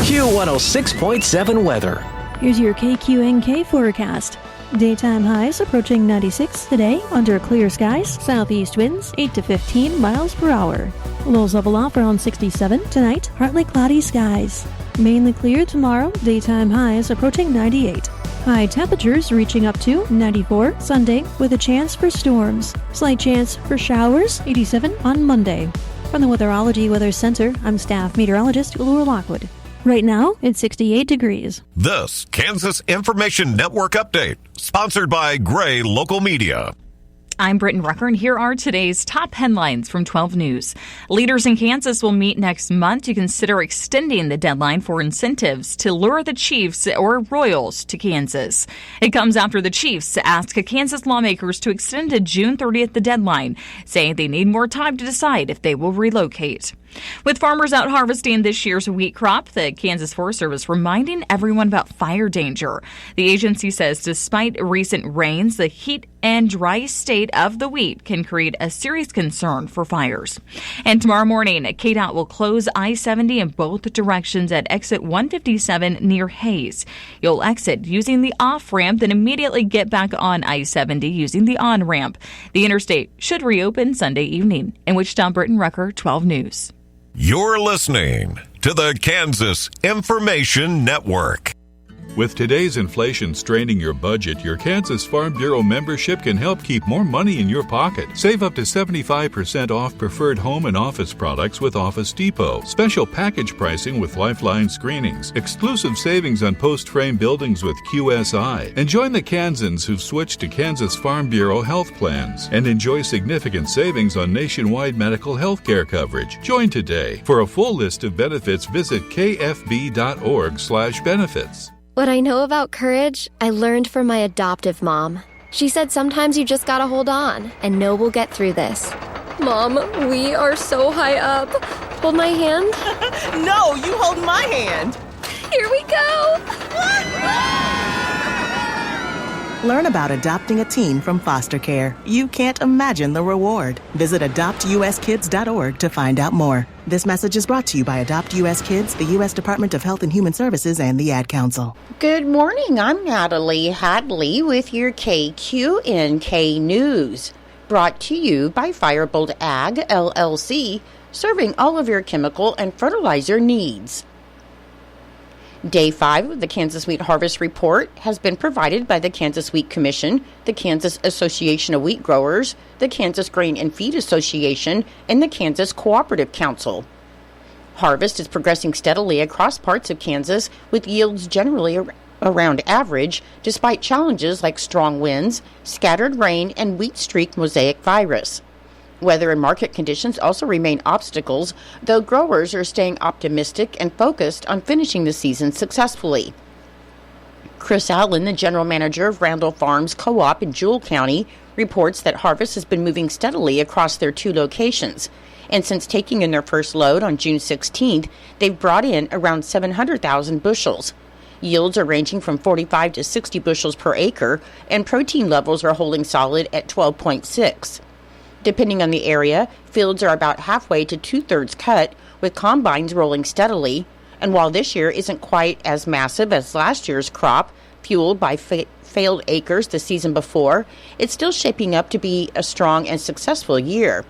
Q106.7 weather. Here's your KQNK forecast. Daytime highs approaching 96 today under clear skies. Southeast winds 8 to 15 miles per hour. Lows level off around 67 tonight. Partly cloudy skies. Mainly clear tomorrow. Daytime highs approaching 98. High temperatures reaching up to 94 Sunday with a chance for storms. Slight chance for showers 87 on Monday. From the Weatherology Weather Center, I'm staff meteorologist Laura Lockwood. Right now, it's 68 degrees. This Kansas Information Network update, sponsored by Gray Local Media. I'm Britton Rucker, and here are today's top headlines from 12 News. Leaders in Kansas will meet next month to consider extending the deadline for incentives to lure the Chiefs or Royals to Kansas. It comes after the Chiefs asked Kansas lawmakers to extend to June 30th the deadline, saying they need more time to decide if they will relocate. With farmers out harvesting this year's wheat crop, the Kansas Forest Service reminding everyone about fire danger. The agency says despite recent rains, the heat and dry state of the wheat can create a serious concern for fires. And tomorrow morning, KDOT will close I-70 in both directions at exit 157 near Hayes. You'll exit using the off-ramp, then immediately get back on I-70 using the on-ramp. The interstate should reopen Sunday evening. In Wichita, Britton Rucker, 12 News. You're listening to the Kansas Information Network. With today's inflation straining your budget, your Kansas Farm Bureau membership can help keep more money in your pocket. Save up to 75% off preferred home and office products with Office Depot. Special package pricing with Lifeline screenings. Exclusive savings on post-frame buildings with QSI. And join the Kansans who've switched to Kansas Farm Bureau health plans. And enjoy significant savings on nationwide medical health care coverage. Join today. For a full list of benefits, visit kfb.org/benefits. What I know about courage, I learned from my adoptive mom. She said sometimes you just gotta hold on and know we'll get through this. Mom, we are so high up. Hold my hand. No, you hold my hand. Here we go. Learn about adopting a teen from foster care. You can't imagine the reward. Visit adoptuskids.org to find out more. This message is brought to you by Adopt U.S. Kids, the U.S. Department of Health and Human Services, and the Ad Council. Good morning. I'm Natalie Hadley with your KQNK News. Brought to you by Firebolt Ag, LLC, serving all of your chemical and fertilizer needs. Day 5 of the Kansas Wheat Harvest Report has been provided by the Kansas Wheat Commission, the Kansas Association of Wheat Growers, the Kansas Grain and Feed Association, and the Kansas Cooperative Council. Harvest is progressing steadily across parts of Kansas, with yields generally around average, despite challenges like strong winds, scattered rain, and wheat streak mosaic virus. Weather and market conditions also remain obstacles, though growers are staying optimistic and focused on finishing the season successfully. Chris Allen, the general manager of Randall Farms Co-op in Jewell County, reports that harvest has been moving steadily across their 2 locations. And since taking in their first load on June 16th, they've brought in around 700,000 bushels. Yields are ranging from 45 to 60 bushels per acre, and protein levels are holding solid at 12.6. Depending on the area, fields are about halfway to 2/3 cut, with combines rolling steadily. And while this year isn't quite as massive as last year's crop, fueled by failed acres the season before, it's still shaping up to be a strong and successful year.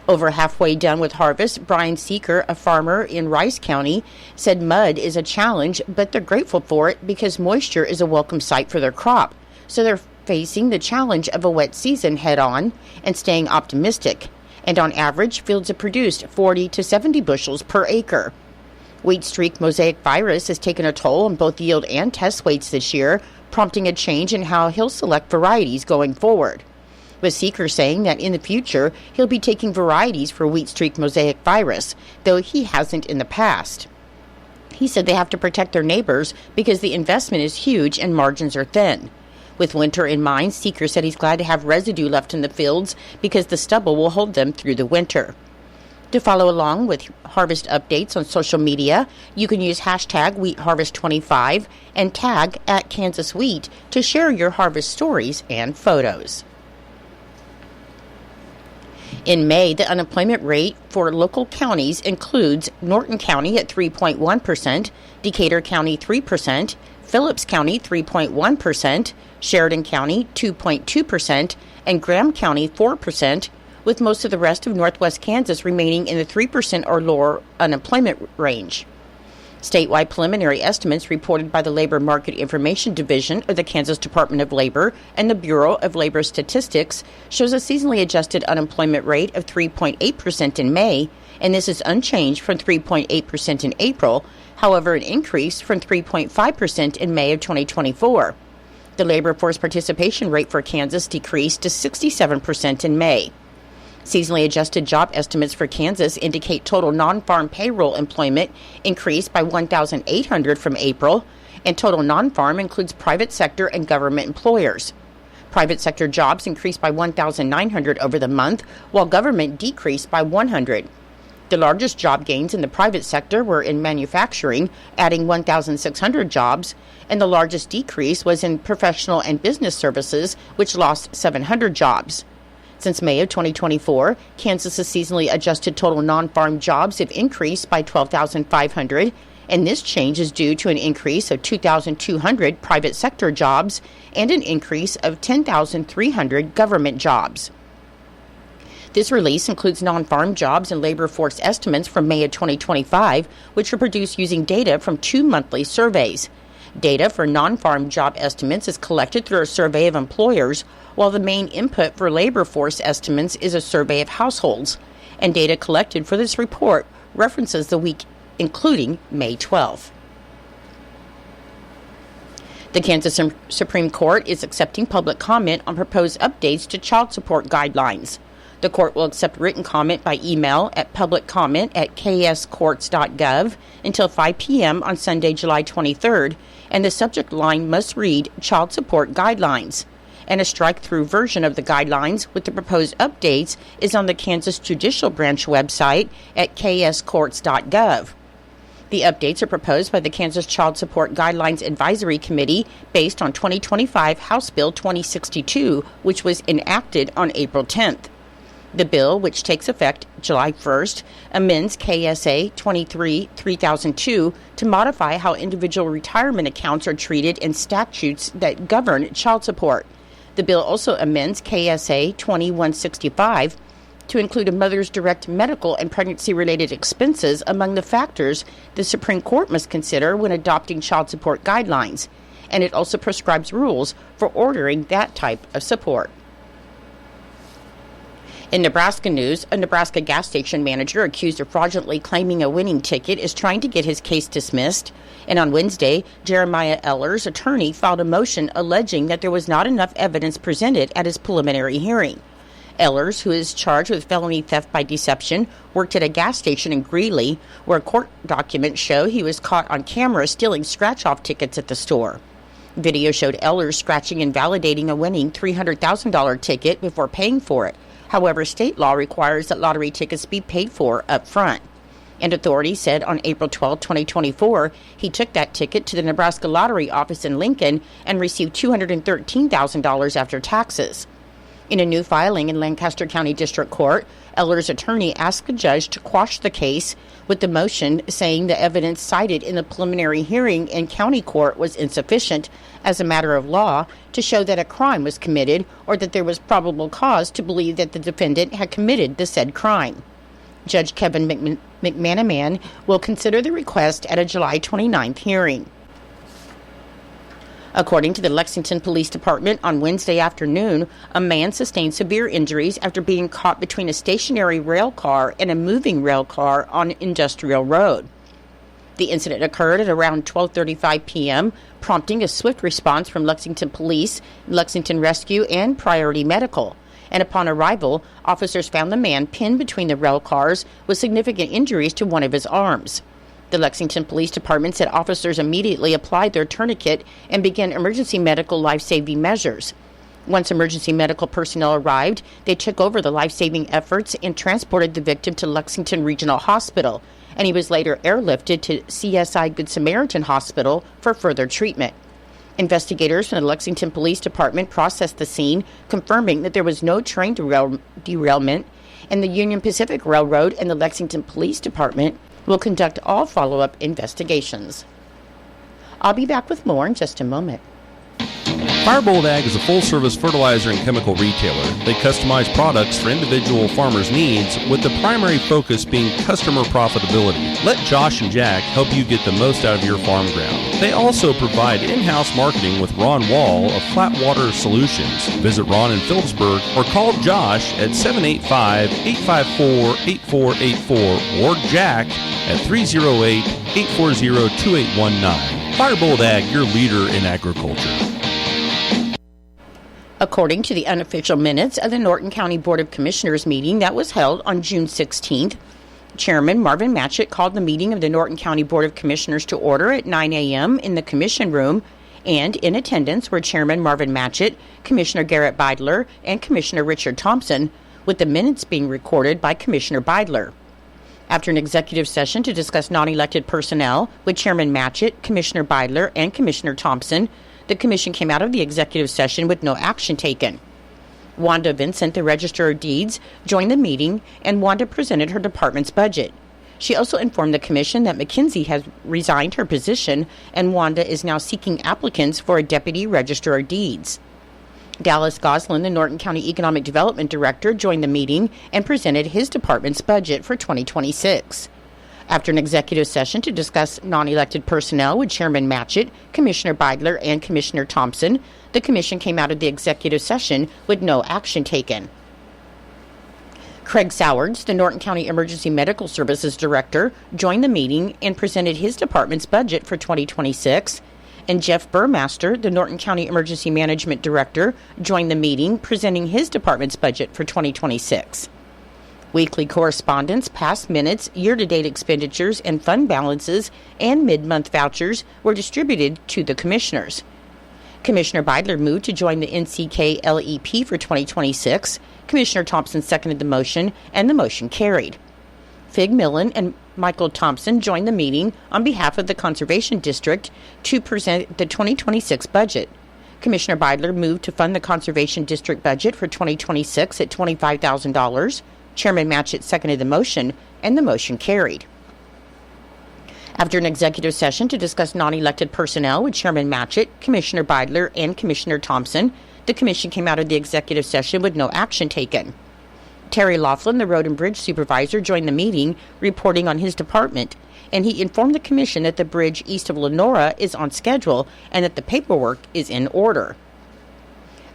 Over halfway done with harvest, Brian Seeker, a farmer in Rice County, said mud is a challenge, but they're grateful for it because moisture is a welcome sight for their crop. So they're facing the challenge of a wet season head-on and staying optimistic. And on average, fields have produced 40 to 70 bushels per acre. Wheat streak mosaic virus has taken a toll on both yield and test weights this year, prompting a change in how he'll select varieties going forward. With Seeker saying that in the future, he'll be taking varieties for wheat streak mosaic virus, though he hasn't in the past. He said they have to protect their neighbors because the investment is huge and margins are thin. With winter in mind, Seeker said he's glad to have residue left in the fields because the stubble will hold them through the winter. To follow along with harvest updates on social media, you can use hashtag WheatHarvest25 and tag @KansasWheat to share your harvest stories and photos. In May, the unemployment rate for local counties includes Norton County at 3.1%, Decatur County 3%, Phillips County 3.1%, Sheridan County 2.2%, and Graham County 4%, with most of the rest of northwest Kansas remaining in the 3% or lower unemployment range. Statewide preliminary estimates reported by the Labor Market Information Division of the Kansas Department of Labor and the Bureau of Labor Statistics shows a seasonally adjusted unemployment rate of 3.8% in May, and this is unchanged from 3.8% in April, however an increase from 3.5% in May of 2024. The labor force participation rate for Kansas decreased to 67% in May. Seasonally adjusted job estimates for Kansas indicate total non-farm payroll employment increased by 1,800 from April, and total non-farm includes private sector and government employers. Private sector jobs increased by 1,900 over the month, while government decreased by 100. The largest job gains in the private sector were in manufacturing, adding 1,600 jobs, and the largest decrease was in professional and business services, which lost 700 jobs. Since May of 2024, Kansas's seasonally adjusted total non-farm jobs have increased by 12,500, and this change is due to an increase of 2,200 private sector jobs and an increase of 10,300 government jobs. This release includes non-farm jobs and labor force estimates from May of 2025, which were produced using data from 2 monthly surveys. Data for non-farm job estimates is collected through a survey of employers, while the main input for labor force estimates is a survey of households. And data collected for this report references the week including May 12th. The Kansas Supreme Court is accepting public comment on proposed updates to child support guidelines. The court will accept written comment by email at publiccomment@kscourts.gov until 5 p.m. on Sunday, July 23rd, and the subject line must read Child Support Guidelines. And a strike-through version of the guidelines with the proposed updates is on the Kansas Judicial Branch website at kscourts.gov. The updates are proposed by the Kansas Child Support Guidelines Advisory Committee based on 2025 House Bill 2062, which was enacted on April 10th. The bill, which takes effect July 1st, amends KSA 23-3002 to modify how individual retirement accounts are treated in statutes that govern child support. The bill also amends KSA 2165 to include a mother's direct medical and pregnancy-related expenses among the factors the Supreme Court must consider when adopting child support guidelines, and it also prescribes rules for ordering that type of support. In Nebraska news, a Nebraska gas station manager accused of fraudulently claiming a winning ticket is trying to get his case dismissed. And on Wednesday, Jeremiah Eller's attorney filed a motion alleging that there was not enough evidence presented at his preliminary hearing. Ellers, who is charged with felony theft by deception, worked at a gas station in Greeley, where court documents show he was caught on camera stealing scratch-off tickets at the store. Video showed Ellers scratching and validating a winning $300,000 ticket before paying for it. However, state law requires that lottery tickets be paid for up front. And authorities said on April 12, 2024, he took that ticket to the Nebraska Lottery office in Lincoln and received $213,000 after taxes. In a new filing in Lancaster County District Court, Eller's attorney asked the judge to quash the case, with the motion saying the evidence cited in the preliminary hearing in county court was insufficient as a matter of law to show that a crime was committed or that there was probable cause to believe that the defendant had committed the said crime. Judge Kevin McManaman will consider the request at a July 29th hearing. According to the Lexington Police Department, on Wednesday afternoon, a man sustained severe injuries after being caught between a stationary rail car and a moving rail car on Industrial Road. The incident occurred at around 12:35 p.m., prompting a swift response from Lexington Police, Lexington Rescue, and Priority Medical. And upon arrival, officers found the man pinned between the rail cars with significant injuries to one of his arms. The Lexington Police Department said officers immediately applied their tourniquet and began emergency medical life-saving measures. Once emergency medical personnel arrived, they took over the life-saving efforts and transported the victim to Lexington Regional Hospital, and he was later airlifted to CSI Good Samaritan Hospital for further treatment. Investigators from the Lexington Police Department processed the scene, confirming that there was no train derailment, and the Union Pacific Railroad and the Lexington Police Department will conduct all follow-up investigations. I'll be back with more in just a moment. Firebolt Ag is a full-service fertilizer and chemical retailer. They customize products for individual farmers' needs, with the primary focus being customer profitability. Let Josh and Jack help you get the most out of your farm ground. They also provide in-house marketing with Ron Wall of Flatwater Solutions. Visit Ron in Phillipsburg or call Josh at 785-854-8484 or Jack at 308-840-2819. Firebolt Ag, your leader in agriculture. According to the unofficial minutes of the Norton County Board of Commissioners meeting that was held on June 16th, Chairman Marvin Matchett called the meeting of the Norton County Board of Commissioners to order at 9 a.m. in the Commission Room, and in attendance were Chairman Marvin Matchett, Commissioner Garrett Beidler, and Commissioner Richard Thompson, with the minutes being recorded by Commissioner Beidler. After an executive session to discuss non-elected personnel with Chairman Matchett, Commissioner Beidler, and Commissioner Thompson, the Commission came out of the executive session with no action taken. Wanda Vincent, the Register of Deeds, joined the meeting, and Wanda presented her department's budget. She also informed the Commission that McKinsey has resigned her position, and Wanda is now seeking applicants for a Deputy Register of Deeds. Dallas Goslin, the Norton County Economic Development Director, joined the meeting and presented his department's budget for 2026. After an executive session to discuss non-elected personnel with Chairman Matchett, Commissioner Beidler, and Commissioner Thompson, the Commission came out of the executive session with no action taken. Craig Sowards, the Norton County Emergency Medical Services Director, joined the meeting and presented his department's budget for 2026, and Jeff Burmaster, the Norton County Emergency Management Director, joined the meeting presenting his department's budget for 2026. Weekly correspondence, past minutes, year-to-date expenditures, and fund balances, and mid-month vouchers were distributed to the commissioners. Commissioner Beidler moved to join the NCK-LEP for 2026. Commissioner Thompson seconded the motion, and the motion carried. Fig Millen and Michael Thompson joined the meeting on behalf of the Conservation District to present the 2026 budget. Commissioner Beidler moved to fund the Conservation District budget for 2026 at $25,000. Chairman Matchett seconded the motion, and the motion carried. After an executive session to discuss non-elected personnel with Chairman Matchett, Commissioner Beidler, and Commissioner Thompson, the Commission came out of the executive session with no action taken. Terry Laughlin, the Road and Bridge Supervisor, joined the meeting, reporting on his department, and he informed the Commission that the bridge east of Lenora is on schedule and that the paperwork is in order.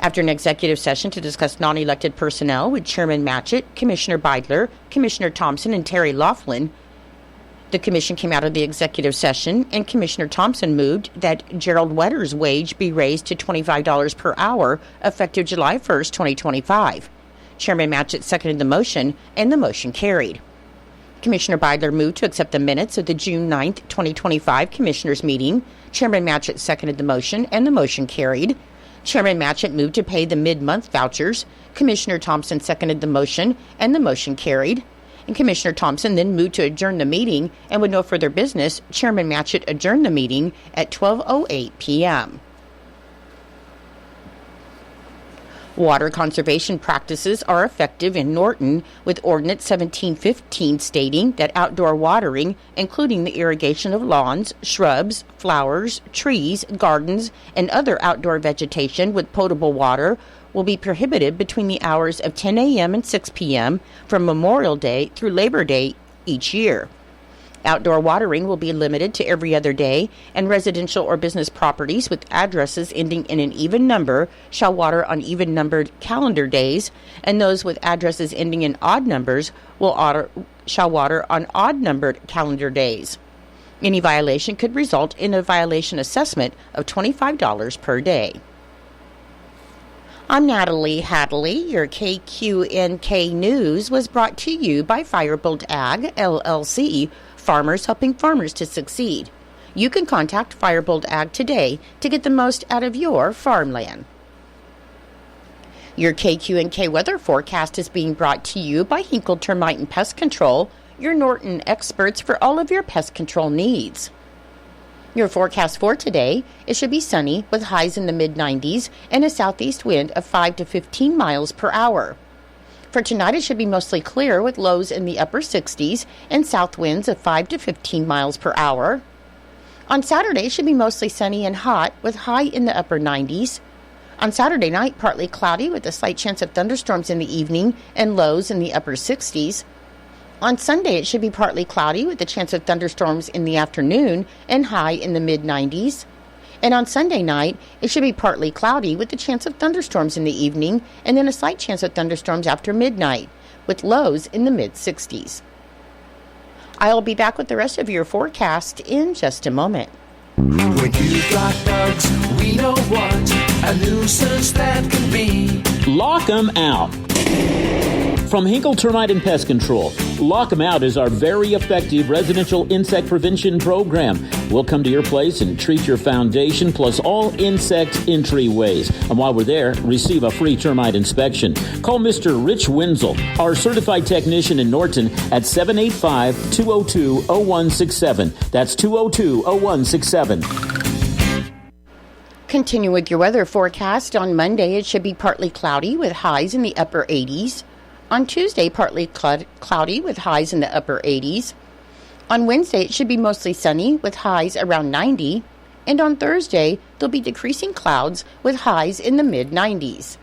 After an executive session to discuss non-elected personnel with Chairman Matchett, Commissioner Beidler, Commissioner Thompson, and Terry Laughlin, the Commission came out of the executive session, and Commissioner Thompson moved that Gerald Wetter's wage be raised to $25 per hour effective July 1st, 2025. Chairman Matchett seconded the motion, and the motion carried. Commissioner Beidler moved to accept the minutes of the June 9th, 2025 Commissioners meeting. Chairman Matchett seconded the motion, and the motion carried. Chairman Matchett moved to pay the mid-month vouchers. Commissioner Thompson seconded the motion, and the motion carried. And Commissioner Thompson then moved to adjourn the meeting, and with no further business, Chairman Matchett adjourned the meeting at 12:08 p.m. Water conservation practices are effective in Norton, with Ordinance 1715 stating that outdoor watering, including the irrigation of lawns, shrubs, flowers, trees, gardens, and other outdoor vegetation with potable water, will be prohibited between the hours of 10 a.m. and 6 p.m. from Memorial Day through Labor Day each year. Outdoor watering will be limited to every other day, and residential or business properties with addresses ending in an even number shall water on even-numbered calendar days, and those with addresses ending in odd numbers shall water on odd-numbered calendar days. Any violation could result in a violation assessment of $25 per day. I'm Natalie Hadley. Your KQNK News was brought to you by Firebolt Ag, LLC, farmers helping farmers to succeed. You can contact Firebolt Ag today to get the most out of your farmland. Your KQNK weather forecast is being brought to you by Hinkle Termite and Pest Control, your Norton experts for all of your pest control needs. Your forecast for today, it should be sunny with highs in the mid-90s and a southeast wind of 5 to 15 miles per hour. For tonight, it should be mostly clear with lows in the upper 60s and south winds of 5 to 15 miles per hour. On Saturday, it should be mostly sunny and hot with high in the upper 90s. On Saturday night, partly cloudy with a slight chance of thunderstorms in the evening and lows in the upper 60s. On Sunday, it should be partly cloudy with a chance of thunderstorms in the afternoon and high in the mid-90s. And on Sunday night, it should be partly cloudy with a chance of thunderstorms in the evening and then a slight chance of thunderstorms after midnight, with lows in the mid-60s. I'll be back with the rest of your forecast in just a moment. When you've got bugs, we know what a nuisance that can be. Lock 'em out. From Hinkle Termite and Pest Control, Lock 'em Out is our very effective residential insect prevention program. We'll come to your place and treat your foundation plus all insect entryways. And while we're there, receive a free termite inspection. Call Mr. Rich Wenzel, our certified technician in Norton, at 785-202-0167. That's 202-0167. Continue with your weather forecast. On Monday, it should be partly cloudy with highs in the upper 80s. On Tuesday, partly cloudy with highs in the upper 80s. On Wednesday, it should be mostly sunny with highs around 90. And on Thursday, there'll be decreasing clouds with highs in the mid-90s.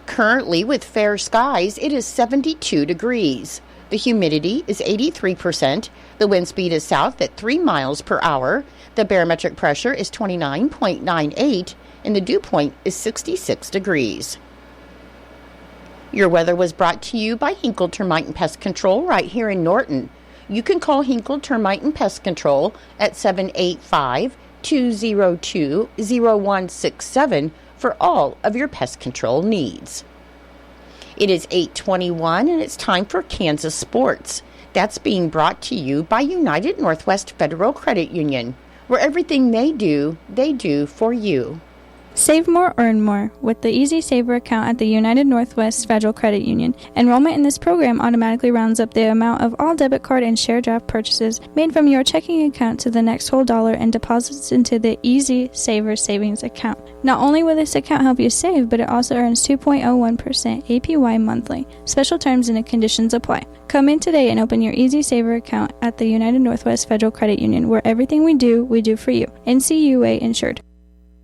Currently, with fair skies, it is 72 degrees. The humidity is 83%. The wind speed is south at 3 miles per hour. The barometric pressure is 29.98, and the dew point is 66 degrees. Your weather was brought to you by Hinkle Termite and Pest Control right here in Norton. You can call Hinkle Termite and Pest Control at 785-202-0167 for all of your pest control needs. It is 8:21 and it's time for Kansas Sports. That's being brought to you by United Northwest Federal Credit Union, where everything they do for you. Save more, earn more with the Easy Saver account at the United Northwest Federal Credit Union. Enrollment in this program automatically rounds up the amount of all debit card and share draft purchases made from your checking account to the next whole dollar and deposits into the Easy Saver savings account. Not only will this account help you save, but it also earns 2.01% APY monthly. Special terms and conditions apply. Come in today and open your Easy Saver account at the United Northwest Federal Credit Union, where everything we do for you. NCUA insured.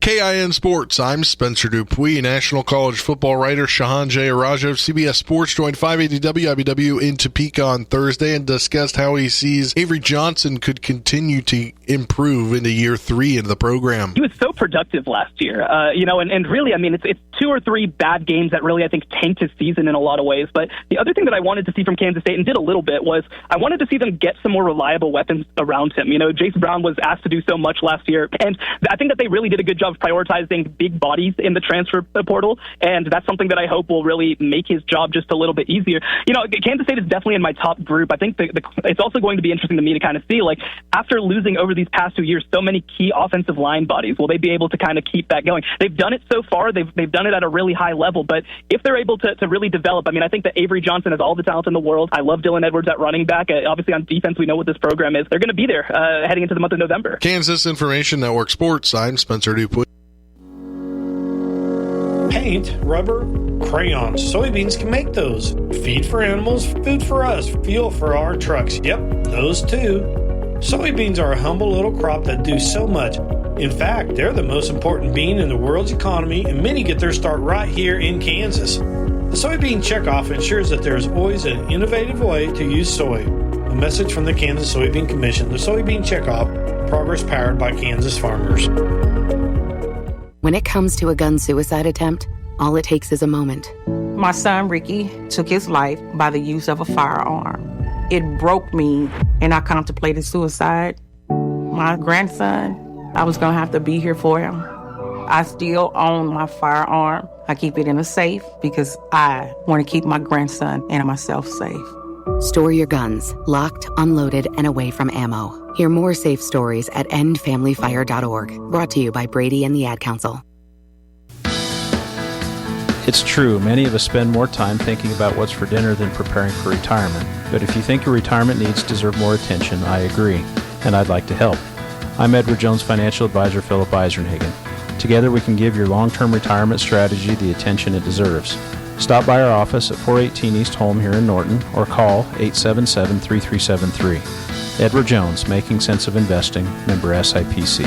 KIN Sports, I'm Spencer Dupuis. National College football writer Shahan J. Arajo of CBS Sports joined 580 WIBW in Topeka on Thursday and discussed how he sees Avery Johnson could continue to improve into year 3 into the program. He was so productive last year, and really, I mean, it's 2 or 3 bad games that really, I think, tanked his season in a lot of ways. But the other thing that I wanted to see from Kansas State, and did a little bit, was I wanted to see them get some more reliable weapons around him. Jace Brown was asked to do so much last year, and I think that they really did a good job of prioritizing big bodies in the transfer portal, and that's something that I hope will really make his job just a little bit easier. Kansas State is definitely in my top group. I think it's also going to be interesting to me to kind of see, like, after losing over these past 2 years so many key offensive line bodies, will they be able to kind of keep that going? They've done it so far. They've done it at a really high level, but if they're able to really develop, I mean, I think that Avery Johnson has all the talent in the world. I love Dylan Edwards at running back. Obviously on defense, we know what this program is. They're going to be there heading into the month of November. Kansas Information Network Sports, I'm Spencer Dupuis. Paint, rubber, crayons. Soybeans can make those. Feed for animals, food for us, fuel for our trucks. Yep, those too. Soybeans are a humble little crop that do so much. In fact, they're the most important bean in the world's economy, and many get their start right here in Kansas. The Soybean Checkoff ensures that there is always an innovative way to use soy. A message from the Kansas Soybean Commission. The Soybean Checkoff, progress powered by Kansas farmers. When it comes to a gun suicide attempt, all it takes is a moment. My son, Ricky, took his life by the use of a firearm. It broke me, and I contemplated suicide. My grandson, I was going to have to be here for him. I still own my firearm. I keep it in a safe because I want to keep my grandson and myself safe. Store your guns, locked, unloaded, and away from ammo. Hear more safe stories at endfamilyfire.org. Brought to you by Brady and the Ad Council. It's true, many of us spend more time thinking about what's for dinner than preparing for retirement. But if you think your retirement needs deserve more attention, I agree, and I'd like to help. I'm Edward Jones Financial Advisor Philip Eisenhagen. Together we can give your long-term retirement strategy the attention it deserves. Stop by our office at 418 East Holm here in Norton or call 877-3373. Edward Jones, Making Sense of Investing, member SIPC.